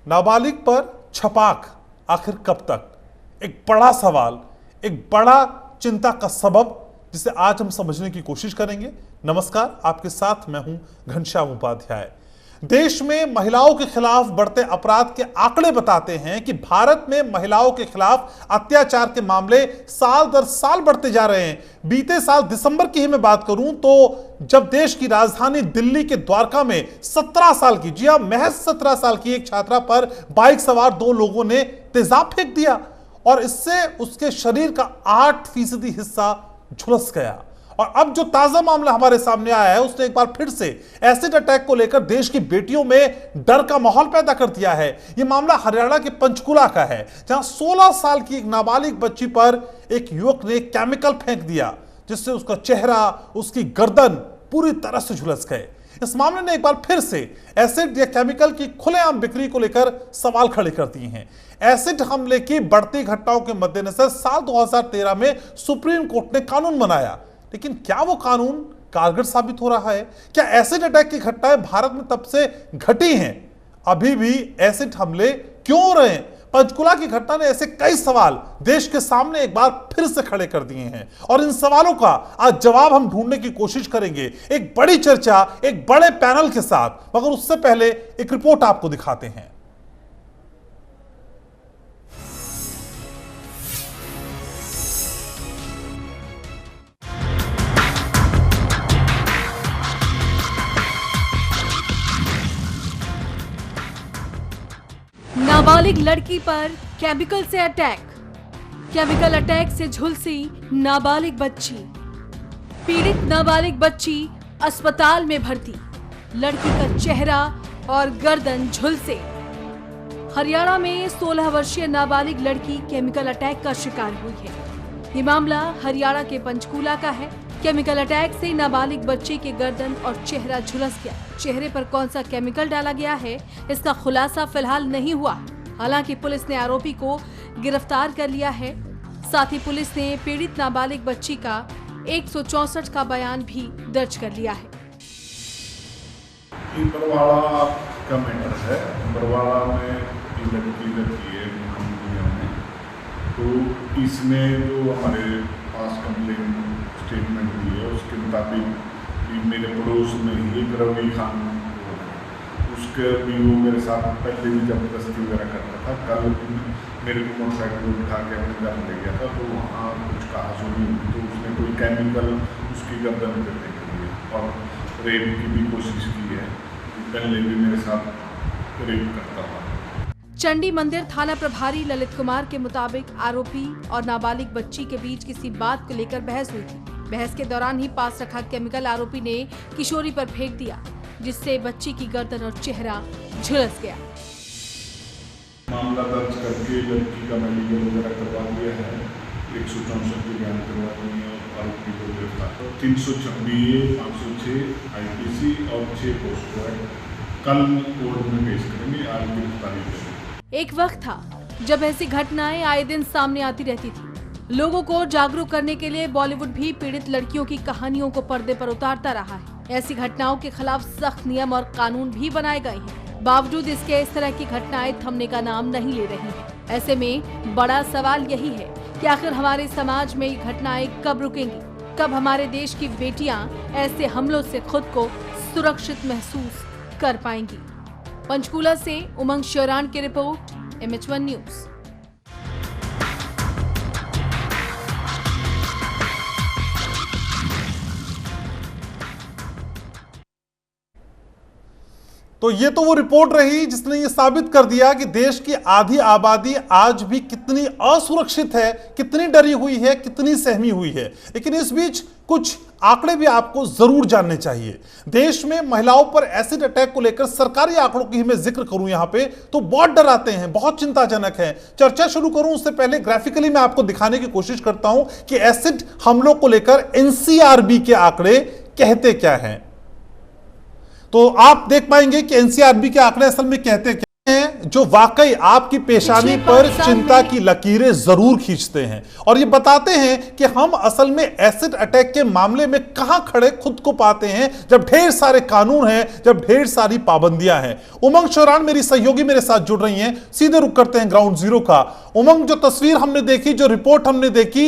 नाबालिग पर छपाक आखिर कब तक? एक बड़ा सवाल, एक बड़ा चिंता का सबब, जिसे आज हम समझने की कोशिश करेंगे। नमस्कार, आपके साथ मैं हूं घनश्याम उपाध्याय। देश में महिलाओं के खिलाफ बढ़ते अपराध के आंकड़े बताते हैं कि भारत में महिलाओं के खिलाफ अत्याचार के मामले साल दर साल बढ़ते जा रहे हैं। बीते साल दिसंबर की ही मैं बात करूं तो जब देश की राजधानी दिल्ली के द्वारका में 17 साल की, जी हां, महज 17 साल की एक छात्रा पर बाइक सवार 2 लोगों ने तेजाब फेंक दिया और इससे उसके शरीर का 8% हिस्सा झुलस गया। और अब जो ताजा मामला हमारे सामने आया है, उसने एक बार फिर से एसिड अटैक को लेकर देश की बेटियों में डर का माहौल पैदा कर दिया है। यह मामला हरियाणा के पंचकुला का है, जहां 16 साल की एक नाबालिग बच्ची पर एक युवक ने केमिकल फेंक दिया, जिससे उसका चेहरा, उसकी गर्दन पूरी तरह से झुलस गए। इस मामले ने एक बार फिर से एसिड या केमिकल की खुलेआम बिक्री को लेकर सवाल खड़े कर दिए हैं। एसिड हमले की बढ़ती घटनाओं के मद्देनजर साल 2013 में सुप्रीम कोर्ट ने कानून बनाया, लेकिन क्या वो कानून कारगर साबित हो रहा है? क्या एसिड अटैक की घटनाएं भारत में तब से घटी हैं? अभी भी एसिड हमले क्यों हो रहे हैं? पंचकुला की घटना ने ऐसे कई सवाल देश के सामने एक बार फिर से खड़े कर दिए हैं और इन सवालों का आज जवाब हम ढूंढने की कोशिश करेंगे, एक बड़ी चर्चा, एक बड़े पैनल के साथ। मगर उससे पहले एक रिपोर्ट आपको दिखाते हैं। नाबालिग लड़की पर केमिकल से अटैक, केमिकल अटैक से झुलसी नाबालिग बच्ची। पीड़ित नाबालिग बच्ची अस्पताल में भर्ती, लड़की का चेहरा और गर्दन झुलसे। हरियाणा में 16 वर्षीय नाबालिग लड़की केमिकल अटैक का शिकार हुई है। ये मामला हरियाणा के पंचकूला का है। केमिकल अटैक से नाबालिग बच्ची के गर्दन और चेहरा झुलस गया। चेहरे पर कौन सा केमिकल डाला गया है, इसका खुलासा फिलहाल नहीं हुआ। हालांकि पुलिस ने आरोपी को गिरफ्तार कर लिया है। साथ ही पुलिस ने पीड़ित नाबालिग बच्ची का 164 का बयान भी दर्ज कर लिया है। बरवाड़ा का मैटर है। बरवाड़ा में ये लड़की रहती है में, तो इसमें जो हमारे पास कंप्लेन स्टेटमेंट दी है उसके मुताबिक मेरे पड़ोस में ही एक रवि खान, उसके भी वो मेरे साथ पहले भी जबरदस्ती वगैरह करता था। कल मेरे को मोटरसाइकिल उठा के अपने घर ले गया था, तो वहाँ कुछ कहा सुनी, तो उसने कोई केमिकल उसकी गर्दन पे फेंक दिया और रेप की भी कोशिश की है। पहले भी मेरे साथ रेप करता था। चंडी मंदिर थाना प्रभारी ललित कुमार के मुताबिक आरोपी और नाबालिग बच्ची के बीच किसी बात को लेकर बहस हुई थी। बहस के दौरान ही पास रखा केमिकल आरोपी ने किशोरी पर फेंक दिया, जिससे बच्ची की गर्दन और चेहरा झुलस गया। मामला दर्ज करके लड़की का मेडिकल वगैरह करवा दिया है। 164 की बयान करवा दी है। आरोपी को गिरफ्तार 326, 506 IPC और 6 पोस्को है। कल कोर्ट में पेश करेंगे। आज गिरफ्तारी करेंगे। एक वक्त था जब ऐसी घटनाएं आए दिन सामने आती रहती थी। लोगों को जागरूक करने के लिए बॉलीवुड भी पीड़ित लड़कियों की कहानियों को पर्दे पर उतारता रहा है। ऐसी घटनाओं के खिलाफ सख्त नियम और कानून भी बनाए गए हैं। बावजूद इसके इस तरह की घटनाएं थमने का नाम नहीं ले रही हैं। ऐसे में बड़ा सवाल यही है कि आखिर हमारे समाज में ये घटनाएं कब रुकेंगी? कब हमारे देश की बेटियां ऐसे हमलों से खुद को सुरक्षित महसूस कर पाएंगी? पंचकूला से उमंग श्योरान की रिपोर्ट, MH1 न्यूज। तो ये तो वो रिपोर्ट रही जिसने ये साबित कर दिया कि देश की आधी आबादी आज भी कितनी असुरक्षित है, कितनी डरी हुई है, कितनी सहमी हुई है। लेकिन इस बीच कुछ आंकड़े भी आपको जरूर जानने चाहिए। देश में महिलाओं पर एसिड अटैक को लेकर सरकारी आंकड़ों की मैं जिक्र करूं यहां पे, तो बहुत डराते हैं, बहुत चिंताजनक है। चर्चा शुरू करूं उससे पहले ग्राफिकली मैं आपको दिखाने की कोशिश करता हूं कि एसिड हमलों को लेकर NCRB के आंकड़े कहते क्या हैं। तो आप देख पाएंगे कि NCRB के आंकड़े असल में कहते क्या हैं। जो वाकई आपकी पेशानी पर चिंता की लकीरें जरूर खींचते हैं और ये बताते हैं कि हम असल में एसिड अटैक के मामले में कहां खड़े खुद को पाते हैं, जब ढेर सारे कानून हैं, जब ढेर सारी पाबंदियां हैं। उमंग शोरान मेरी सहयोगी मेरे साथ जुड़ रही हैं। सीधे रुक करते हैं ग्राउंड जीरो का। उमंग, जो तस्वीर हमने देखी, जो रिपोर्ट हमने देखी,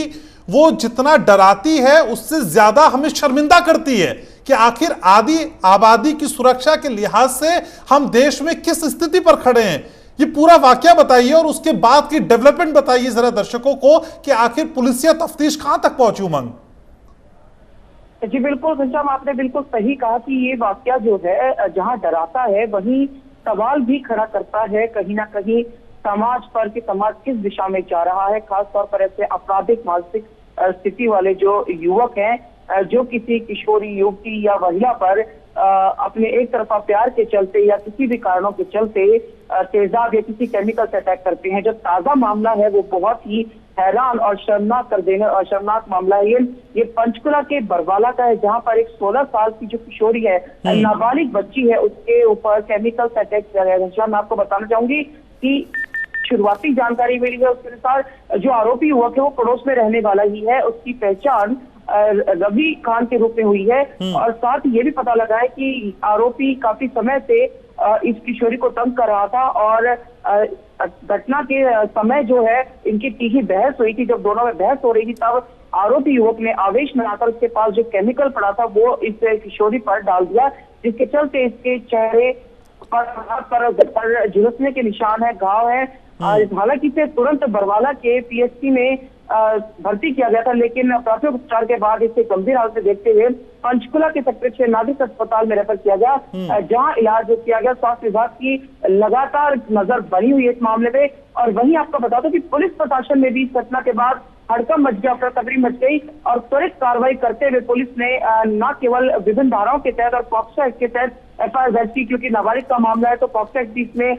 वो जितना डराती है उससे ज्यादा हमें शर्मिंदा करती है कि आखिर आदि आबादी की सुरक्षा के लिहाज से हम देश में किस स्थिति पर खड़े हैं। ये पूरा वाकया बताइए और उसके बाद की डेवलपमेंट बताइए जरा दर्शकों को कि आखिर पुलिसिया तफ्तीश कहां तक पहुंची। उमंग जी बिल्कुल घनश्याम, आपने बिल्कुल सही कहा कि ये वाकया जो है जहां डराता है वहीं सवाल भी खड़ा करता है कहीं ना कहीं समाज पर कि समाज किस दिशा में जा रहा है। खासतौर पर ऐसे आपराधिक मानसिक स्थिति वाले जो युवक हैं जो किसी किशोरी युवती या महिला पर अपने एक तरफा प्यार के चलते या किसी भी कारणों के चलते तेजाब या किसी केमिकल से अटैक करते हैं। जो ताजा मामला है वो बहुत ही हैरान और शर्मनाक कर देने और शर्मनाक मामला है। ये पंचकुला के बरवाला का है, जहां पर एक 16 साल की जो किशोरी है, नाबालिग बच्ची है, उसके ऊपर केमिकल से अटैक किया गया है। मैं आपको बताना चाहूंगी कि शुरुआती जानकारी मिली है उसके अनुसार जो आरोपी युवक है वो पड़ोस में रहने वाला ही है। उसकी पहचान रवि खान के रूप में हुई है और साथ ही ये भी पता लगा है कि आरोपी काफी समय से इस किशोरी को तंग कर रहा था और घटना के समय जो है इनकी तीखी बहस हुई थी। जब दोनों में बहस हो रही थी तब आरोपी युवक ने आवेश में आकर उसके पास जो केमिकल पड़ा था वो इस किशोरी पर डाल दिया, जिसके चलते इसके चेहरे पर झुलसने के निशान है, घाव है। हालांकि इसे तुरंत बरवाला के पीएचसी में भर्ती किया गया था, लेकिन प्राथमिक उपचार के बाद इसे गंभीर हालत में देखते हुए पंचकुला के सेक्टर 6 नादिक अस्पताल में रेफर किया गया, जहां इलाज किया गया। स्वास्थ्य विभाग की लगातार नजर बनी हुई है इस मामले में। और वहीं आपको बता दो कि पुलिस प्रशासन में भी इस घटना के बाद हड़कंप मच गया, अफरा-तफरी मच गई और त्वरित कार्रवाई करते हुए पुलिस ने न केवल विभिन्न धाराओं के तहत और पॉक्सो एक्ट के तहत एफआईआर दर्ज की, क्योंकि नाबालिग का मामला है तो पॉक्सो एक्ट भी इसमें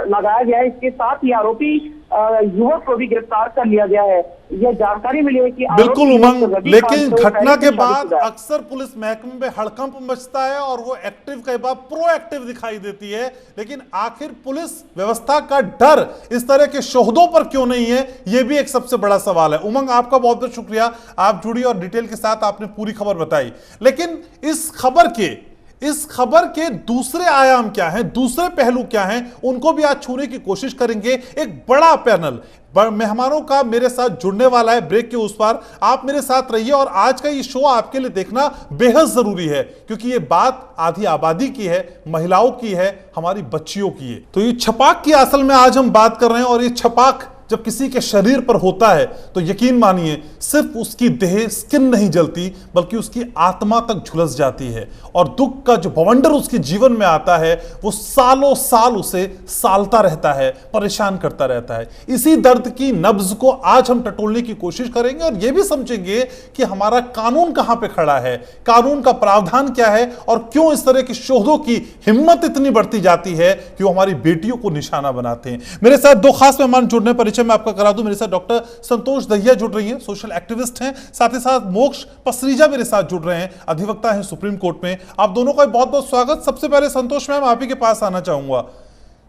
लगाया गया है। इसके साथ ही आरोपी युवक को भी गिरफ्तार कर लिया गया है। यह जानकारी मिली है कि बिल्कुल उमंग, लेकिन घटना के बाद अक्सर पुलिस महकमे में हड़कंप मचता है और वो एक्टिव कई बार प्रोएक्टिव दिखाई देती है, लेकिन आखिर पुलिस व्यवस्था का डर इस तरह के शोहदों पर क्यों नहीं है, यह भी एक सबसे बड़ा सवाल है। उमंग, आपका बहुत बहुत शुक्रिया, आप जुड़ी और डिटेल के साथ आपने पूरी खबर बताई। लेकिन इस खबर के दूसरे आयाम क्या हैं, दूसरे पहलू क्या हैं, उनको भी आज छूने की कोशिश करेंगे। एक बड़ा पैनल मेहमानों का मेरे साथ जुड़ने वाला है ब्रेक के उस पार। आप मेरे साथ रहिए और आज का ये शो आपके लिए देखना बेहद जरूरी है, क्योंकि ये बात आधी आबादी की है, महिलाओं की है, हमारी बच्चियों की है। तो ये छपाक की असल में आज हम बात कर रहे हैं और ये छपाक जब किसी के शरीर पर होता है तो यकीन मानिए सिर्फ उसकी देह स्किन नहीं जलती, बल्कि उसकी आत्मा तक झुलस जाती है और दुख का जो बवंडर उसके जीवन में आता है वो सालों साल उसे सालता रहता है, परेशान करता रहता है। इसी दर्द की नब्ज को आज हम टटोलने की कोशिश करेंगे और यह भी समझेंगे कि हमारा कानून कहां पे खड़ा है, कानून का प्रावधान क्या है और क्यों इस तरह के शोधों की हिम्मत इतनी बढ़ती जाती है कि वो हमारी बेटियों को निशाना बनाते हैं। मेरे साथ दो खास मेहमान जुड़ने पर मैं आपका करा दूं। मेरे साथ डॉक्टर संतोष दहिया जुड़ रही हैं, सोशल एक्टिविस्ट हैं, साथ ही साथ मोक्ष पसरीजा मेरे साथ जुड़ रहे हैं, अधिवक्ता हैं सुप्रीम कोर्ट में। आप दोनों का बहुत बहुत स्वागत। सबसे पहले संतोष मैम, आप ही के पास आना चाहूंगा।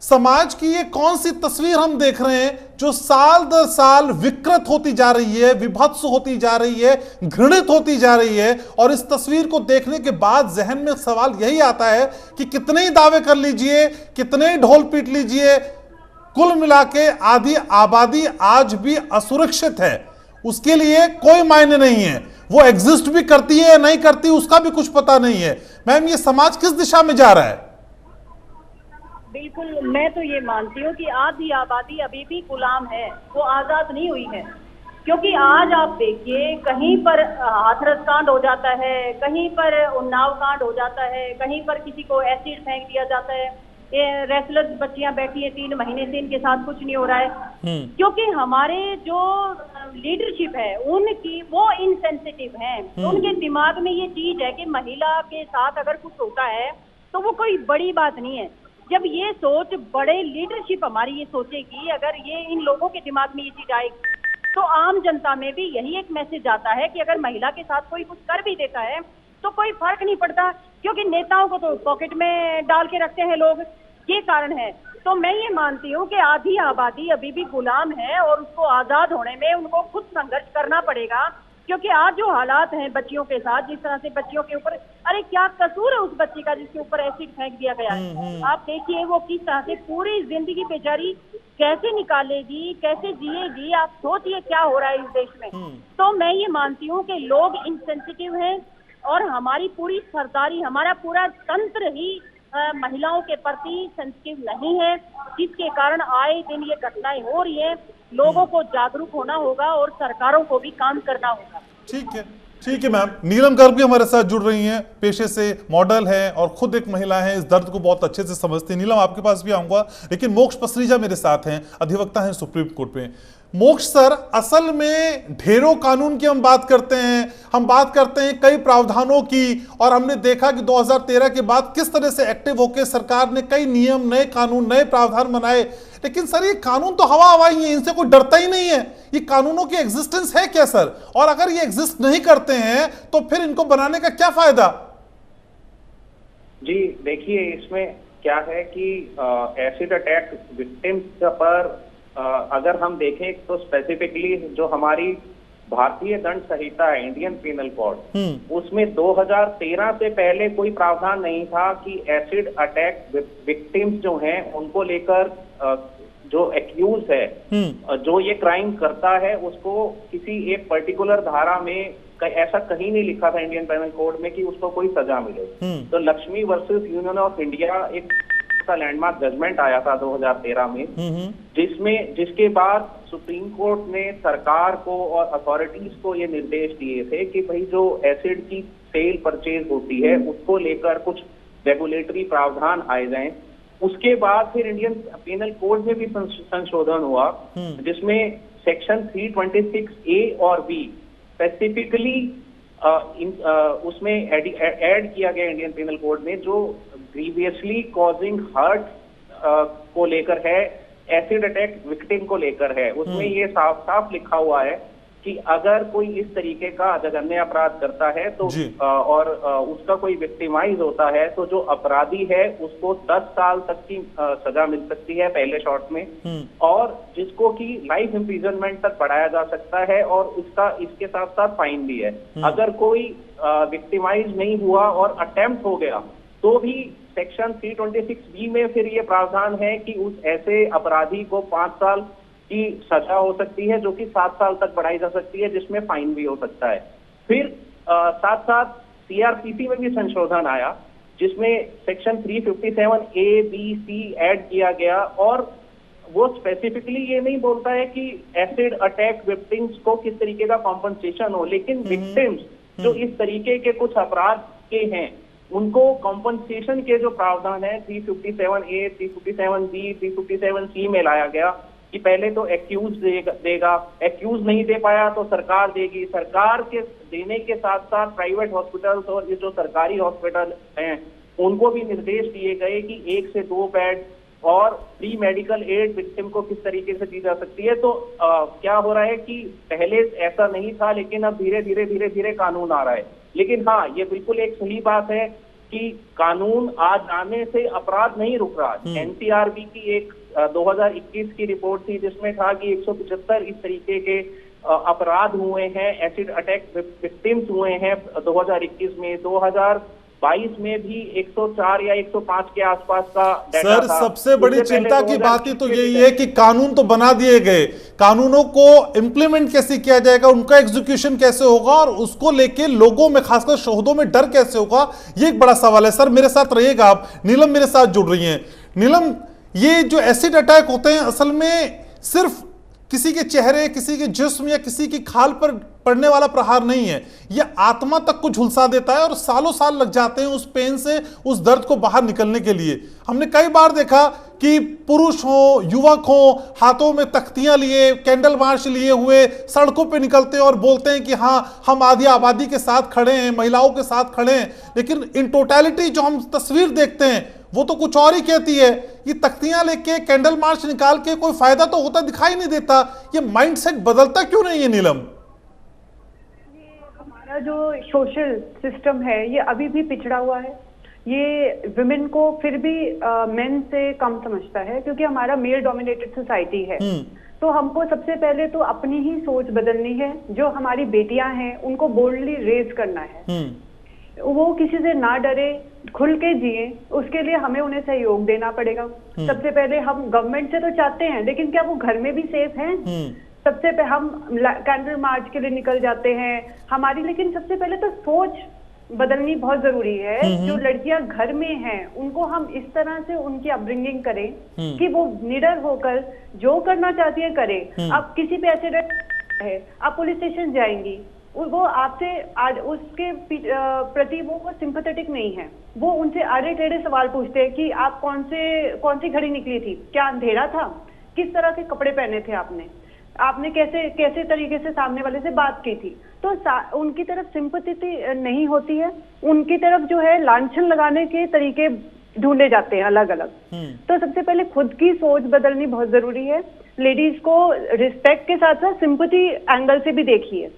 समाज की ये कौन सी तस्वीर हम देख रहे हैं जो साल दर साल विकृत होती जा रही है, विभत्स होती जा रही है, घृणित होती जा रही है, और इस तस्वीर को देखने के बाद जहन में सवाल यही आता है कि कितने ही दावे कर लीजिए, कितने ही ढोल पीट लीजिए, कुल मिला के आधी आबादी आज भी असुरक्षित है। उसके लिए कोई मायने नहीं है, वो एग्जिस्ट भी करती है या नहीं करती उसका भी कुछ पता नहीं है। मैम, ये समाज किस दिशा में जा रहा है? बिल्कुल, मैं तो ये मानती हूँ कि आधी आबादी अभी भी गुलाम है, वो आजाद नहीं हुई है। क्योंकि आज आप देखिए, कहीं पर हाथरस कांड हो जाता है, कहीं पर उन्नाव कांड हो जाता है, कहीं पर किसी को एसिड फेंक दिया जाता है। ये रेसलर्स बच्चियां बैठी है 3 महीने से, इनके साथ कुछ नहीं हो रहा है, क्योंकि हमारे जो लीडरशिप है उनकी वो इनसेंसिटिव है। उनके दिमाग में ये चीज है कि महिला के साथ अगर कुछ होता है तो वो कोई बड़ी बात नहीं है। जब ये सोच बड़े लीडरशिप हमारी ये सोचेगी, अगर ये इन लोगों के दिमाग में ये चीज आएगी, तो आम जनता में भी यही एक मैसेज आता है कि अगर महिला के साथ कोई कुछ कर भी देता है तो कोई फर्क नहीं पड़ता, क्योंकि नेताओं को तो पॉकेट में डाल के रखते हैं लोग, ये कारण है। तो मैं ये मानती हूँ कि आधी आबादी अभी भी गुलाम है और उसको आजाद होने में उनको खुद संघर्ष करना पड़ेगा, क्योंकि आज जो हालात हैं बच्चियों के साथ, जिस तरह से बच्चियों के ऊपर, अरे क्या कसूर है उस बच्ची का जिसके ऊपर एसिड फेंक दिया गया है। आप देखिए वो किस तरह से पूरी जिंदगी बेचारी कैसे निकालेगी, कैसे जिएगी। आप सोचिए क्या हो रहा है इस देश में। तो मैं ये मानती हूँ कि लोग इनसेंसिटिव हैं और हमारी पूरी सरकारी, हमारा पूरा तंत्र ही महिलाओं के प्रति सेंसिटिव नहीं है, जिसके कारण आए दिन ये घटनाएं हो रही है। लोगों को जागरूक होना होगा और सरकारों को भी काम करना होगा। ठीक है मैम। नीलम गर्ग भी हमारे साथ जुड़ रही हैं, पेशे से मॉडल है और खुद एक महिला है, इस दर्द को बहुत अच्छे से समझती हैं। नीलम आपके पास भी आऊंगा, लेकिन मोक्ष पसरीजा मेरे साथ हैं, अधिवक्ता हैं सुप्रीम कोर्ट में। मोक्ष सर, असल में ढेरों कानून की हम बात करते हैं कई प्रावधानों की, और हमने देखा कि 2013 के बाद किस तरह से एक्टिव होकर सरकार ने कई नियम, नए कानून, नए प्रावधान बनाए। लेकिन सर ये कानून तो हवा हवाई है, इनसे कोई डरता ही नहीं है। ये कानूनों की एग्जिस्टेंस है क्या सर? और अगर ये एग्जिस्ट नहीं करते हैं तो फिर इनको बनाने का क्या फायदा? जी देखिए, इसमें क्या है कि एसिड अटैक विक्टिम्स पर अगर हम देखें तो स्पेसिफिकली जो हमारी भारतीय दंड संहिता है, इंडियन पीनल कोड, उसमें 2013 से पहले कोई प्रावधान नहीं था कि एसिड अटैक विक्टिम्स जो हैं उनको लेकर जो एक्यूज है, जो ये क्राइम करता है, उसको किसी एक पर्टिकुलर धारा में ऐसा कहीं नहीं लिखा था इंडियन पेनल कोड में कि उसको कोई सजा मिले। तो Lakshmi versus union of India एक लैंडमार्क जजमेंट आया था 2013 में, जिसके बाद सुप्रीम कोर्ट ने सरकार को और अथॉरिटीज को ये निर्देश दिए थे कि भाई जो एसिड की सेल परचेज होती है उसको लेकर कुछ रेगुलेटरी प्रावधान आए जाएं। उसके बाद फिर इंडियन पीनल कोड में भी संशोधन हुआ, जिसमें सेक्शन 326A और B स्पेसिफिकली उसमें ऐड किया गया इंडियन पीनल कोड में, जो ग्रीवियसली कॉजिंग हर्ट को लेकर है, एसिड अटैक विक्टिम को लेकर है। उसमें ये साफ साफ लिखा हुआ है कि अगर कोई इस तरीके का जघन्य अपराध करता है तो और उसका कोई विक्टिमाइज होता है तो जो अपराधी है उसको 10 साल तक की सजा मिल सकती है पहले शॉट में, और जिसको कि लाइफ इम्प्रिजनमेंट तक बढ़ाया जा सकता है, और इसके साथ साथ फाइन भी है। अगर कोई विक्टिमाइज नहीं हुआ और अटेम्प्ट हो गया तो भी सेक्शन 326B में फिर ये प्रावधान है कि उस ऐसे अपराधी को 5 साल की सजा हो सकती है, जो कि 7 साल तक बढ़ाई जा सकती है, जिसमें फाइन भी हो सकता है। फिर साथ साथ CRPC में भी संशोधन आया, जिसमें section 357A, B, C add किया गया, और वो स्पेसिफिकली ये नहीं बोलता है कि एसिड अटैक विक्टिम्स को किस तरीके का कॉम्पनसेशन हो, लेकिन विक्टिम्स जो इस तरीके के कुछ अपराध के हैं उनको कॉम्पनसेशन के जो प्रावधान है 357A, 357B, 357C में लाया गया कि पहले तो एक्यूज देगा, एक्यूज नहीं दे पाया तो सरकार देगी। सरकार के देने के साथ साथ प्राइवेट हॉस्पिटल्स और ये जो सरकारी हॉस्पिटल हैं उनको भी निर्देश दिए गए कि 1 से 2 बेड और फ्री मेडिकल एड विक्टिम को किस तरीके से दी जा सकती है। तो क्या हो रहा है कि पहले ऐसा नहीं था, लेकिन अब धीरे धीरे कानून आ रहा है। लेकिन हाँ, ये बिल्कुल एक सही बात है कि कानून आ जाने से अपराध नहीं रुक रहा। NCRB की एक 2021 की रिपोर्ट थी जिसमें था कि 175 इस तरीके के अपराध हुए हैं, एसिड अटैक विक्टिम्स हुए हैं 2021 में। 2022 में भी 104 या 105 के आसपास का डेटा सर था। सबसे बड़ी चिंता की बात ही तो यही है कि कानून तो बना दिए गए, कानूनों को इम्प्लीमेंट कैसे किया जाएगा, उनका एग्जीक्यूशन कैसे होगा, और उसको लेके लोगों में खासकर शोधों में डर कैसे होगा, ये एक बड़ा सवाल है। सर मेरे साथ रहिएगा आप। नीलम मेरे साथ जुड़ रही हैं। नीलम, ये जो एसिड अटैक होते हैं असल में सिर्फ किसी के चेहरे, किसी के जिस्म या किसी की खाल पर पड़ने वाला प्रहार नहीं है, यह आत्मा तक को झुलसा देता है और सालों साल लग जाते हैं उस पेन से, उस दर्द को बाहर निकलने के लिए। हमने कई बार देखा कि पुरुष हो, युवक हो, हाथों में तख्तियां लिए, कैंडल मार्च लिए हुए सड़कों पे निकलते हैं और बोलते हैं कि हाँ हम आधी आबादी के साथ खड़े हैं, महिलाओं के साथ खड़े हैं, लेकिन इन टोटलिटी जो हम तस्वीर देखते हैं वो तो कुछ और ही कहती है। ये तख्तियां लेके, कैंडल मार्च निकाल के कोई फायदा तो होता दिखाई नहीं देता। ये माइंडसेट बदलता क्यों नहीं है नीलम? हमारा जो सोशल सिस्टम है ये अभी भी पिछड़ा हुआ है। ये विमेन को फिर भी मेन से कम समझता है, क्योंकि हमारा मेल डोमिनेटेड सोसाइटी है। तो हमको सबसे पहले तो अपनी ही सोच बदलनी है। जो हमारी बेटियां हैं उनको बोल्डली रेज करना है, वो किसी से ना डरे, खुल के जिए, उसके लिए हमें उन्हें सहयोग देना पड़ेगा। सबसे पहले हम गवर्नमेंट से तो चाहते हैं, लेकिन क्या वो घर में भी सेफ हैं? सबसे पहले हम कैंडल मार्च के लिए निकल जाते हैं हमारी, लेकिन सबसे पहले तो सोच बदलनी बहुत जरूरी है। जो लड़कियां घर में हैं उनको हम इस तरह से उनकी अपब्रिंगिंग करें कि वो निडर होकर जो करना चाहती है करें। अब किसी पे ऐसे है, आप पुलिस स्टेशन जाएंगी, वो आपसे आज उसके प्रति वो सिंपैथेटिक नहीं है। वो उनसे आड़े टेढ़े सवाल पूछते हैं कि आप कौन सी घड़ी निकली थी, क्या अंधेरा था, किस तरह के कपड़े पहने थे आपने कैसे तरीके से सामने वाले से बात की थी। तो उनकी तरफ सिंपैथी नहीं होती है, उनकी तरफ जो है लांछन लगाने के तरीके ढूंढे जाते हैं अलग अलग। तो सबसे पहले खुद की सोच बदलनी बहुत जरूरी है। लेडीज को रिस्पेक्ट के साथ साथ सिंपैथी एंगल से भी देखिए,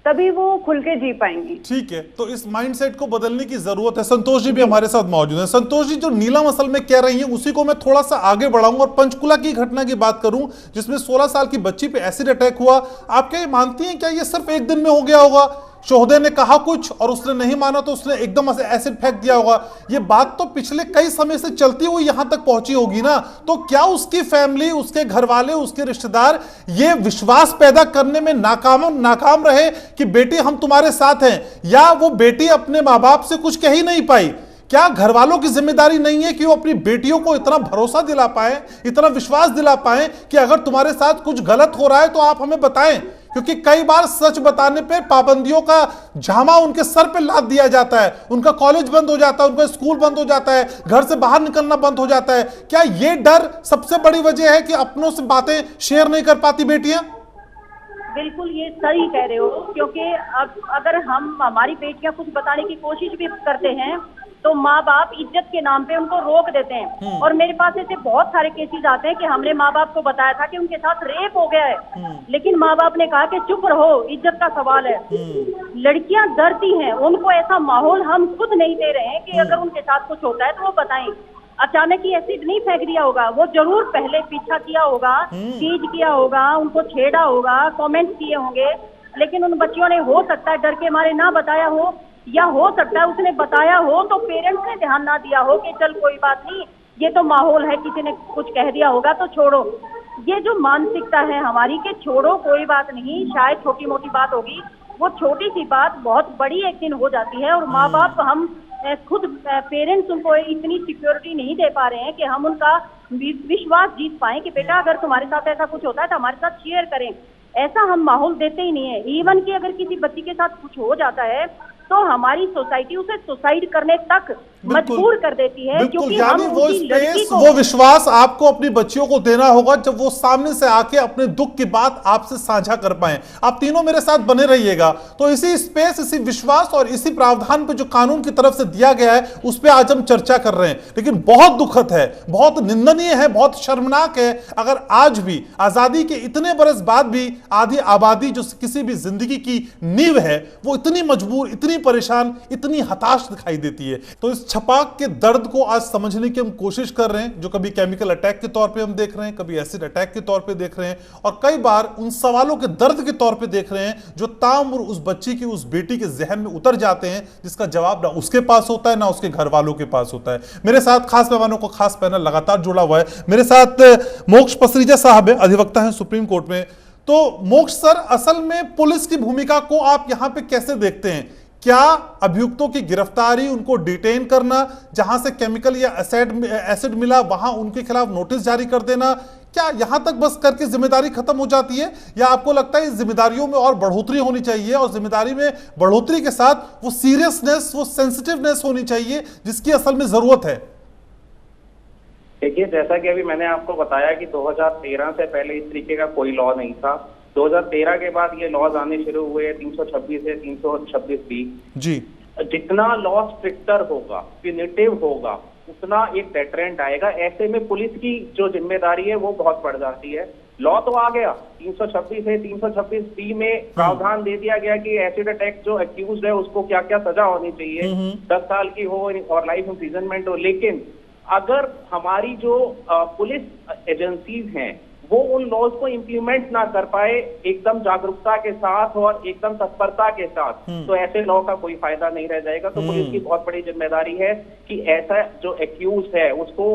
तभी वो खुल के जी पाएंगी। ठीक है, तो इस माइंडसेट को बदलने की जरूरत है। संतोष जी भी हमारे साथ मौजूद हैं। संतोष जी, जो नीलम असल में कह रही हैं उसी को मैं थोड़ा सा आगे बढ़ाऊंगा और पंचकुला की घटना की बात करूं, जिसमें 16 साल की बच्ची पे एसिड अटैक हुआ। आप क्या ये मानती हैं, क्या ये सिर्फ एक दिन में हो गया होगा? शोहदे ने कहा कुछ और उसने नहीं माना तो उसने एकदम से एसिड फेंक दिया होगा। ये बात तो पिछले कई समय से चलती हुई यहां तक पहुंची होगी ना। तो क्या उसकी फैमिली, उसके घर वाले, उसके रिश्तेदार ये विश्वास पैदा करने में नाकाम रहे कि बेटी हम तुम्हारे साथ हैं, या वो बेटी अपने माँ बाप से कुछ कह ही नहीं पाई? क्या घर वालों की जिम्मेदारी नहीं है कि वो अपनी बेटियों को इतना भरोसा दिला पाए, इतना विश्वास दिला पाए कि अगर तुम्हारे साथ कुछ गलत हो रहा है तो आप हमें बताएं? क्योंकि कई बार सच बताने पे पाबंदियों का झामा उनके सर पे लाद दिया जाता है, उनका कॉलेज बंद हो जाता है, उनका स्कूल बंद हो जाता है, घर से बाहर निकलना बंद हो जाता है। क्या ये डर सबसे बड़ी वजह है कि अपनों से बातें शेयर नहीं कर पाती बेटियां? बिल्कुल ये सही कह रहे हो, क्योंकि अब अगर हमारी बेटियां कुछ बताने की कोशिश भी करते हैं तो माँ बाप इज्जत के नाम पे उनको रोक देते हैं। और मेरे पास ऐसे बहुत सारे केसेस आते हैं कि हमने माँ बाप को बताया था कि उनके साथ रेप हो गया है, लेकिन माँ बाप ने कहा कि चुप रहो, इज्जत का सवाल है। लड़कियां डरती हैं, उनको ऐसा माहौल हम खुद नहीं दे रहे हैं कि अगर उनके साथ कुछ होता है तो वो बताएं। अचानक ही एसिड नहीं फेंक दिया होगा, वो जरूर पहले पीछा किया होगा, टीज किया होगा, उनको छेड़ा होगा, कमेंट्स किए होंगे, लेकिन उन बच्चियों ने हो सकता है डर के मारे ना बताया हो, या हो सकता है उसने बताया हो तो पेरेंट्स ने ध्यान ना दिया हो कि चल कोई बात नहीं, ये तो माहौल है, किसी ने कुछ कह दिया होगा तो छोड़ो। ये जो मानसिकता है हमारी कि छोड़ो कोई बात नहीं, शायद छोटी मोटी बात होगी, वो छोटी सी बात बहुत बड़ी एक दिन हो जाती है। और माँ बाप हम खुद पेरेंट्स उनको इतनी सिक्योरिटी नहीं दे पा रहे हैं कि हम उनका विश्वास जीत पाए कि बेटा अगर तुम्हारे साथ ऐसा कुछ होता है तो हमारे साथ शेयर करें। ऐसा हम माहौल देते ही नहीं है। इवन कि अगर किसी बच्ची के साथ कुछ हो जाता है तो हमारी सोसाइटी उसे सुसाइड करने तक मजबूर कर देती है, क्योंकि यानी वो स्पेस, वो विश्वास आपको अपनी बच्चियों को देना होगा जब वो सामने से आके अपने दुख की बात आपसे साझा कर पाए। आप तीनों मेरे साथ बने रहिएगा। तो इसी स्पेस, इसी विश्वास और इसी प्रावधान पे जो कानून की तरफ से दिया गया है उस पर आज हम चर्चा कर रहे हैं। लेकिन बहुत दुखद है, बहुत निंदनीय है, बहुत शर्मनाक है अगर आज भी आजादी के इतने बरस बाद भी आधी आबादी जो किसी भी जिंदगी की नींव है वो इतनी मजबूर, इतनी परेशान, इतनी हताश दिखाई देती है। तो इस छपाक के दर्द को आज समझने की हम कोशिश कर रहे हैं, जो कभी केमिकल अटैक के तौर पे हम देख रहे हैं, कभी एसिड अटैक के तौर पे देख रहे हैं, और कई बार उन सवालों के दर्द के तौर पे देख रहे हैं जो ताउम्र उस बच्ची की, उस बेटी के जहन में उतर जाते हैं, जिसका जवाब ना उसके पास होता है ना उसके घर वालों के पास होता है। मेरे साथ खास मेहमानों को खास पैनल लगातार जुड़ा हुआ है। मेरे साथ मोक्ष पसरीजा साहब है, अधिवक्ता हैं सुप्रीम कोर्ट में। तो मोक्ष सर, असल में पुलिस की भूमिका को आप यहां पे कैसे देखते हैं? क्या अभियुक्तों की गिरफ्तारी, उनको डिटेन करना, जहां से केमिकल या एसिड मिला वहां उनके खिलाफ नोटिस जारी कर देना, क्या यहां तक बस करके जिम्मेदारी खत्म हो जाती है, या आपको लगता है इस जिम्मेदारियों में और बढ़ोतरी होनी चाहिए और जिम्मेदारी में बढ़ोतरी के साथ वो सीरियसनेस, वो सेंसिटिवनेस होनी चाहिए जिसकी असल में जरूरत है? देखिए, जैसा कि अभी मैंने आपको बताया कि 2013 से पहले इस तरीके का कोई लॉ नहीं था। 2013 के बाद ये लॉज आने शुरू हुए, 326 से 326B। जी। जितना लॉ स्ट्रिक्टर होगा, पिनिटिव होगा, उतना एक डेटरेंट आएगा। ऐसे में पुलिस की जो जिम्मेदारी है वो बहुत बढ़ जाती है। लॉ तो आ गया 326 है, 326B में प्रावधान दे दिया गया कि एसिड अटैक जो एक्यूज है उसको क्या क्या सजा होनी चाहिए, 10 साल की हो और लाइफ इम्प्रिजनमेंट हो। लेकिन अगर हमारी जो पुलिस एजेंसीज हैं वो उन लॉज को इम्प्लीमेंट ना कर पाए एकदम जागरूकता के साथ और एकदम तत्परता के साथ, तो ऐसे लॉ का कोई फायदा नहीं रह जाएगा। तो पुलिस की बहुत बड़ी जिम्मेदारी है कि ऐसा जो एक्यूज है उसको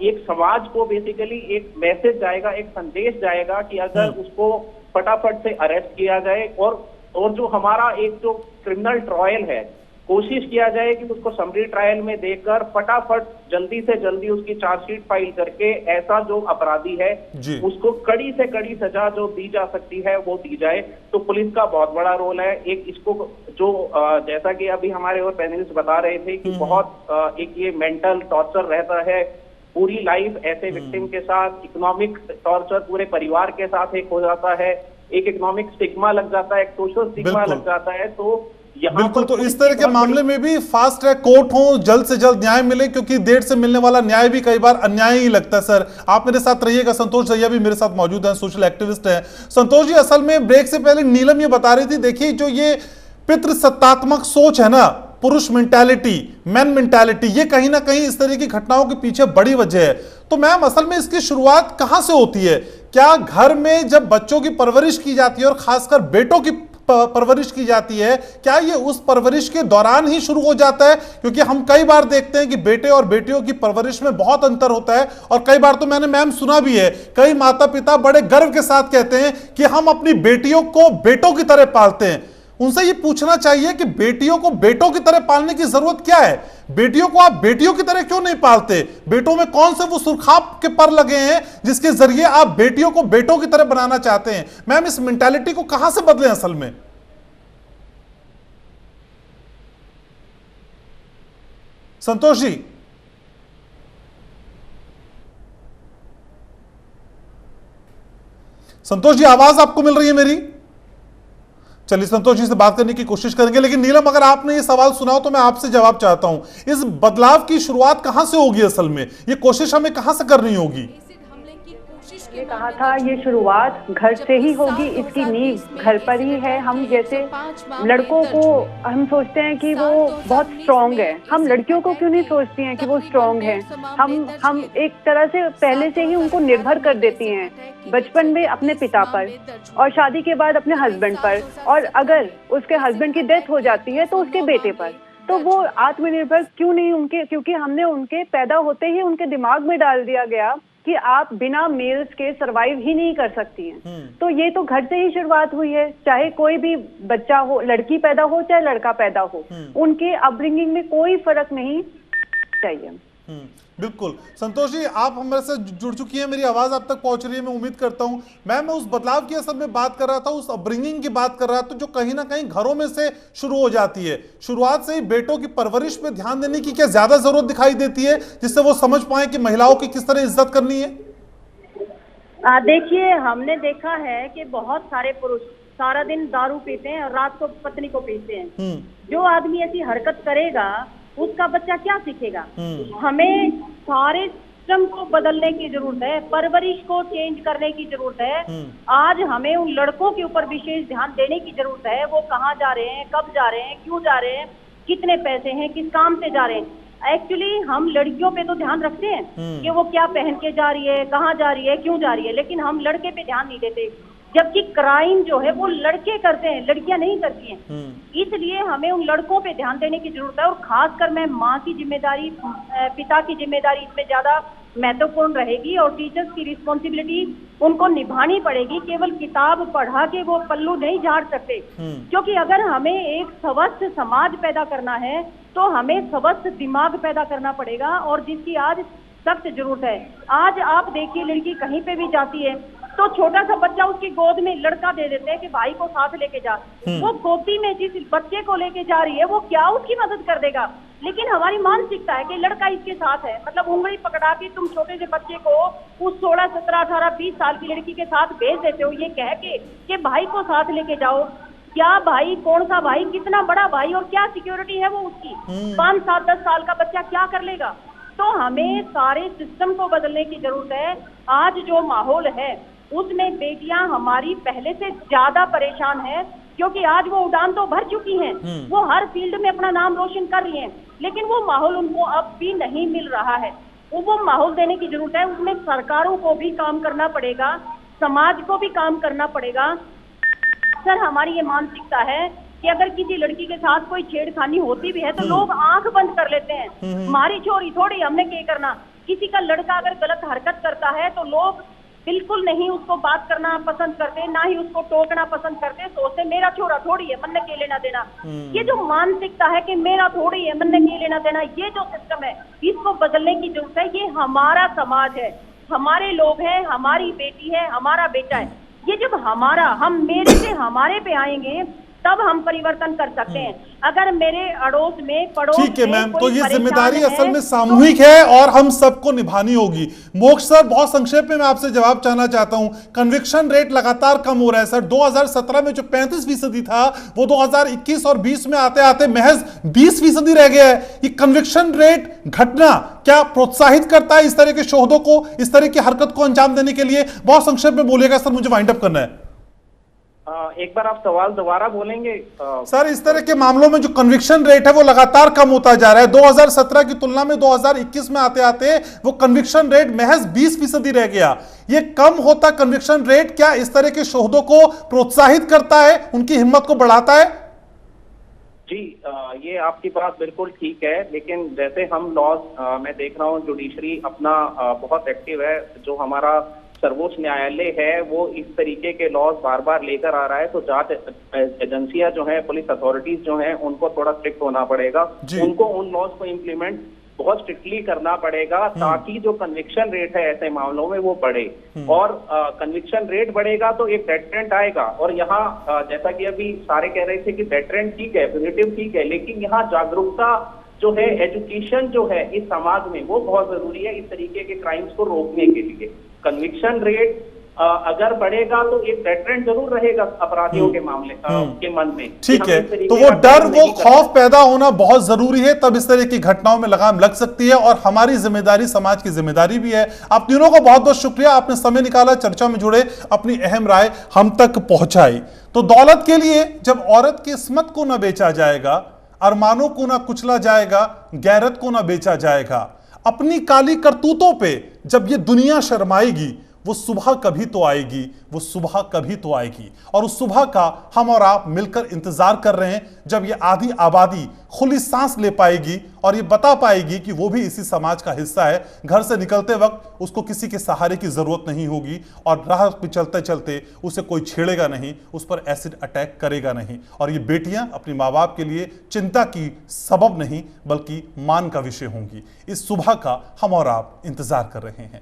एक समाज को बेसिकली एक मैसेज जाएगा, एक संदेश जाएगा कि अगर उसको फटाफट से अरेस्ट किया जाए और जो हमारा एक जो क्रिमिनल ट्रायल है कोशिश किया जाए कि उसको समरी ट्रायल में देकर फटाफट जल्दी से जल्दी उसकी चार्जशीट फाइल करके ऐसा जो अपराधी है उसको कड़ी से कड़ी सजा जो दी जा सकती है वो दी जाए। तो पुलिस का बहुत बड़ा रोल है। एक इसको जो जैसा कि अभी हमारे और पैनलिस्ट बता रहे थे कि बहुत एक ये मेंटल टॉर्चर रहता है पूरी लाइफ ऐसे विक्टिम के साथ, इकोनॉमिक टॉर्चर पूरे परिवार के साथ एक हो जाता है, एक इकोनॉमिक स्टिग्मा लग जाता है, एक सोशल स्टिग्मा लग जाता है। तो बिल्कुल, तो इस तरह के मामले में भी फास्ट ट्रैक कोर्ट हो, जल्द से जल्द न्याय मिले, क्योंकि देर से मिलने वाला न्याय भी कई बार अन्याय ही लगता है। सर आप मेरे साथ रहिएगा। संतोष भैया भी मेरे साथ मौजूद हैं, सोशल एक्टिविस्ट हैं। संतोष जी, असल में ब्रेक से पहले नीलम ये बता रही थी, देखिए जो ये पितृसत्तात्मक सोच है ना, पुरुष मेंटालिटी, मैन मेंटालिटी, ये कहीं ना कहीं इस तरह की घटनाओं के पीछे बड़ी वजह है। तो मैम असल में इसकी शुरुआत कहां से होती है? क्या घर में जब बच्चों की परवरिश की जाती है और खासकर बेटों की परवरिश की जाती है, क्या ये उस परवरिश के दौरान ही शुरू हो जाता है? क्योंकि हम कई बार देखते हैं कि बेटे और बेटियों की परवरिश में बहुत अंतर होता है, और कई बार तो मैंने मैम सुना भी है, कई माता पिता बड़े गर्व के साथ कहते हैं कि हम अपनी बेटियों को बेटों की तरह पालते हैं। उनसे ये पूछना चाहिए कि बेटियों को बेटों की तरह पालने की जरूरत क्या है? बेटियों को आप बेटियों की तरह क्यों नहीं पालते? बेटों में कौन से वो सुरखाब के पर लगे हैं जिसके जरिए आप बेटियों को बेटों की तरह बनाना चाहते हैं? मैम इस मेंटालिटी को कहां से बदलें असल में? संतोष जी, संतोष जी आवाज आपको मिल रही है मेरी? चलिए संतोष जी से बात करने की कोशिश करेंगे, लेकिन नीलम अगर आपने ये सवाल सुना हो तो मैं आपसे जवाब चाहता हूं। इस बदलाव की शुरुआत कहां से होगी? असल में ये कोशिश हमें कहां से करनी होगी? ये कहा था, ये शुरुआत घर से ही होगी, इसकी नींव घर पर ही है। हम जैसे लड़कों को हम सोचते हैं कि वो बहुत स्ट्रॉन्ग है, हम लड़कियों को क्यों नहीं सोचती हैं कि वो स्ट्रॉन्ग है? हम एक तरह से पहले से ही उनको निर्भर कर देती हैं, बचपन में अपने पिता पर और शादी के बाद अपने हस्बैंड पर, और अगर उसके हस्बैंड की डेथ हो जाती है तो उसके बेटे पर। तो वो आत्मनिर्भर क्यों नहीं उनके, क्योंकि हमने उनके पैदा होते ही उनके दिमाग में डाल दिया गया कि आप बिना मेल्स के सरवाइव ही नहीं कर सकती हैं। तो ये तो घर से ही शुरुआत हुई है, चाहे कोई भी बच्चा हो, लड़की पैदा हो चाहे लड़का पैदा हो, उनके अपब्रिंगिंग में कोई फर्क नहीं चाहिए। बिल्कुल। संतोष जी आप हमारे साथ जुड़ चुकी हैं, मेरी आवाज आप तक पहुंच रही है, मैं उम्मीद करता हूं। मैं उस बदलाव की असल में बात कर रहा था, उस अपब्रिंगिंग की बात कर रहा था जो कहीं ना कहीं घरों में से शुरू हो जाती है। शुरुआत से ही बेटों की परवरिश पे ध्यान देने की क्या ज्यादा जरूरत दिखाई देती है, जिससे वो समझ पाए कि महिलाओं की किस तरह इज्जत करनी है? देखिए, हमने देखा है कि बहुत सारे पुरुष सारा दिन दारू पीते हैं और रात को पत्नी को पीते हैं। जो आदमी ऐसी हरकत करेगा उसका बच्चा क्या सीखेगा? हमें सारे सिस्टम को बदलने की जरूरत है, परवरिश को चेंज करने की जरूरत है। आज हमें उन लड़कों के ऊपर विशेष ध्यान देने की जरूरत है। वो कहाँ जा रहे हैं, कब जा रहे हैं, क्यों जा रहे हैं, कितने पैसे हैं, किस काम से जा रहे हैं। एक्चुअली हम लड़कियों पे तो ध्यान रखते हैं कि वो क्या पहन के जा रही है, कहाँ जा रही है, क्यों जा रही है, लेकिन हम लड़के पे ध्यान नहीं देते। जबकि क्राइम जो है वो लड़के करते हैं, लड़कियां नहीं करती हैं। इसलिए हमें उन लड़कों पे ध्यान देने की जरूरत है, और खासकर मैं माँ की जिम्मेदारी, पिता की जिम्मेदारी इसमें ज्यादा महत्वपूर्ण रहेगी, और टीचर्स की रिस्पॉन्सिबिलिटी उनको निभानी पड़ेगी। केवल किताब पढ़ा के वो पल्लू नहीं झाड़ सकते, क्योंकि अगर हमें एक स्वस्थ समाज पैदा करना है तो हमें स्वस्थ दिमाग पैदा करना पड़ेगा, और जिसकी आज सख्त जरूरत है। आज आप देखिए, लड़की कहीं पे भी जाती है तो छोटा सा बच्चा उसकी गोद में लड़का दे देते हैं कि भाई को साथ लेके जा। वो गोदी में जिस बच्चे को लेके जा रही है वो क्या उसकी मदद कर देगा? लेकिन हमारी मानसिकता है कि लड़का इसके साथ है, मतलब उंगली पकड़ा के तुम छोटे से बच्चे को उस 16, 17, 18, 20 साल की लड़की के साथ भेज देते हो, ये कह के कि भाई को साथ लेके जाओ। क्या भाई, कौन सा भाई, कितना बड़ा भाई और क्या सिक्योरिटी है वो उसकी? 5 7 10 साल का बच्चा क्या कर लेगा? तो हमें सारे सिस्टम को बदलने की जरूरत है। आज जो माहौल है उसमें बेटियां हमारी पहले से ज्यादा परेशान है, क्योंकि आज वो उड़ान तो भर चुकी हैं, वो हर फील्ड में अपना नाम रोशन कर रही हैं, लेकिन वो माहौल उनको अब भी नहीं मिल रहा है। वो माहौल देने की जरूरत है। उसमें सरकारों को भी काम करना पड़ेगा, समाज को भी काम करना पड़ेगा। सर, हमारी ये मानसिकता है कि अगर किसी लड़की के साथ कोई छेड़खानी होती भी है तो लोग आंख बंद कर लेते हैं, हमारी छोरी थोड़ी, हमने क्या करना। किसी का लड़का अगर गलत हरकत करता है तो लोग बिल्कुल नहीं उसको बात करना पसंद करते, ना ही उसको टोकना पसंद करते, सोचते मेरा छोरा थोड़ी है, मन ने के लेना देना। ये जो मानसिकता है कि मेरा थोड़ी है, मन ने के लेना देना, ये जो सिस्टम है इसको बदलने की जरूरत है। ये हमारा समाज है, हमारे लोग हैं, हमारी बेटी है, हमारा बेटा है। ये जब हम मेरे से हमारे पे आएंगे तब हम परिवर्तन कर सकते हैं। अगर मेरे अड़ोस में, पड़ोस ठीक है में मैम, तो कोई ये जिम्मेदारी परेशान असल है, में सामूहिक है और हम सबको निभानी होगी। मोक्ष सर, बहुत संक्षेप में मैं आपसे जवाब चाहना चाहता हूं। कन्विक्शन रेट लगातार कम हो रहा है सर। 2017 में जो 35% था वो 2021 और 20 में आते आते महज 20% रह गया है। ये कन्विक्शन रेट घटना क्या प्रोत्साहित करता है इस तरह के शोधों को, इस तरह की हरकत को अंजाम देने के लिए? बहुत संक्षेप में बोलिएगा सर, मुझे वाइंड अप करना है। एक बार आप सवाल दोबारा बोलेंगे? सर, इस तरह के मामलों में जो कन्विक्शन रेट है वो लगातार कम होता जा रहा है। 2017 की तुलना में 2021 में आते आते वो कन्विक्शन रेट महज 20% रह गया। ये कम होता कन्विक्शन रेट क्या इस तरह के शोधों को प्रोत्साहित करता है, उनकी हिम्मत को बढ़ाता है? जी, ये आपकी बात बिल्कुल ठीक है, लेकिन जैसे हम लॉज मैं देख रहा हूँ जुडिशरी अपना बहुत एक्टिव है। जो हमारा सर्वोच्च न्यायालय है वो इस तरीके के लॉज बार बार लेकर आ रहा है, तो जांच एजेंसियां जो है, पुलिस अथॉरिटीज जो हैं, उनको थोड़ा स्ट्रिक्ट होना पड़ेगा। उनको उन लॉज को इम्प्लीमेंट बहुत स्ट्रिक्टली करना पड़ेगा ताकि जो कन्विक्शन रेट है ऐसे मामलों में वो बढ़े। और कन्विक्शन रेट बढ़ेगा तो एक डेटरेंट आएगा। और यहाँ जैसा कि अभी सारे कह रहे थे कि डेटरेंट ठीक है, पॉजिटिव ठीक है, लेकिन यहाँ जागरूकता जो है, एजुकेशन जो है इस समाज में, वो बहुत जरूरी है इस तरीके के क्राइम्स को रोकने के लिए। कन्विक्शन रेट अगर बढ़ेगा तो एक डेटरेंट जरूर रहेगा अपराधियों के मामले के मन में। ठीक है, तो वो डर, वो खौफ पैदा होना बहुत जरूरी है, तब इस तरह की घटनाओं में लगाम लग सकती है। और हमारी जिम्मेदारी, समाज की जिम्मेदारी भी है। आप तीनों को बहुत बहुत शुक्रिया, आपने समय निकाला, चर्चा में जुड़े, अपनी अहम राय हम तक पहुंचाई। तो दौलत के लिए जब औरत की इस्मत को न बेचा जाएगा, अरमानों को ना कुचला जाएगा, गैरत को ना बेचा जाएगा, अपनी काली करतूतों पे जब ये दुनिया शर्माएगी, वो सुबह कभी तो आएगी, वो सुबह कभी तो आएगी। और उस सुबह का हम और आप मिलकर इंतजार कर रहे हैं, जब ये आधी आबादी खुली सांस ले पाएगी और ये बता पाएगी कि वो भी इसी समाज का हिस्सा है। घर से निकलते वक्त उसको किसी के सहारे की जरूरत नहीं होगी और राह पे चलते चलते उसे कोई छेड़ेगा नहीं, उस पर एसिड अटैक करेगा नहीं। और ये बेटियां अपने माँ बाप के लिए चिंता की सबब नहीं बल्कि मान का विषय होंगी। इस सुबह का हम और आप इंतजार कर रहे हैं।